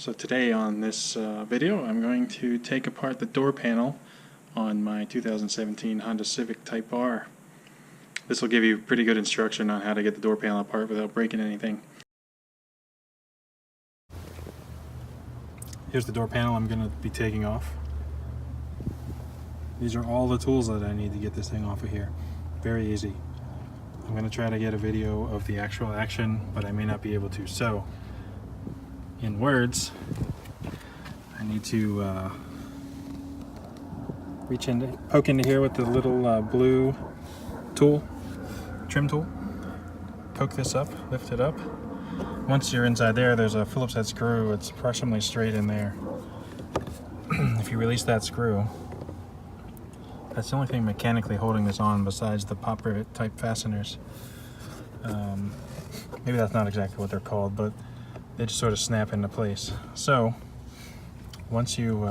So today on this video I'm going to take apart the door panel on my 2017 Honda Civic Type R. This will give you pretty good instruction on how to get the door panel apart without breaking anything. Here's the door panel I'm going to be taking off. These are all the tools that I need to get this thing off of here. Very easy. I'm going to try to get a video of the actual action, but I may not be able to. So, in words, I need to poke into here with the little blue tool, trim tool. Poke this up, lift it up. Once you're inside there, there's a Phillips head screw. It's approximately straight in there. If you release that screw, that's the only thing mechanically holding this on besides the pop rivet type fasteners. Maybe that's not exactly what they're called, but they just sort of snap into place. So once you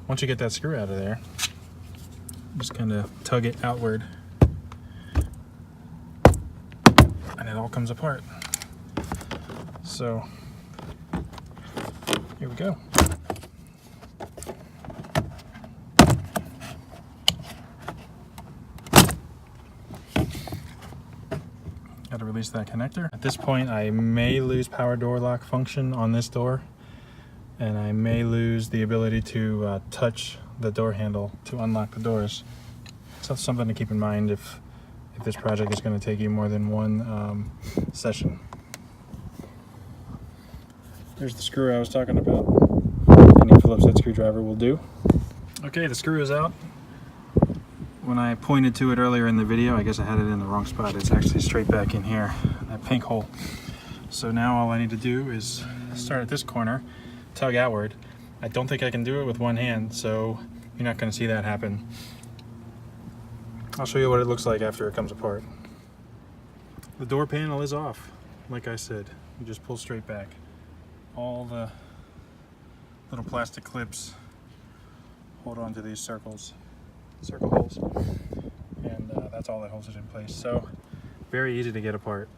get that screw out of there, just kind of tug it outward, and it all comes apart. So here we go. Got to release that connector. At this point, I may lose power door lock function on this door, and I may lose the ability to touch the door handle to unlock the doors. So that's something to keep in mind if this project is going to take you more than one session. There's the screw I was talking about. Any Phillips head screwdriver will do. Okay, the screw is out. When I pointed to it earlier in the video, I guess I had it in the wrong spot. It's actually straight back in here, that pink hole. So now all I need to do is start at this corner, tug outward. I don't think I can do it with one hand, so you're not going to see that happen. I'll show you what it looks like after it comes apart. The door panel is off, like I said. You just pull straight back. All the little plastic clips hold on to these circle holes, and that's all that holds it in place. So very easy to get apart.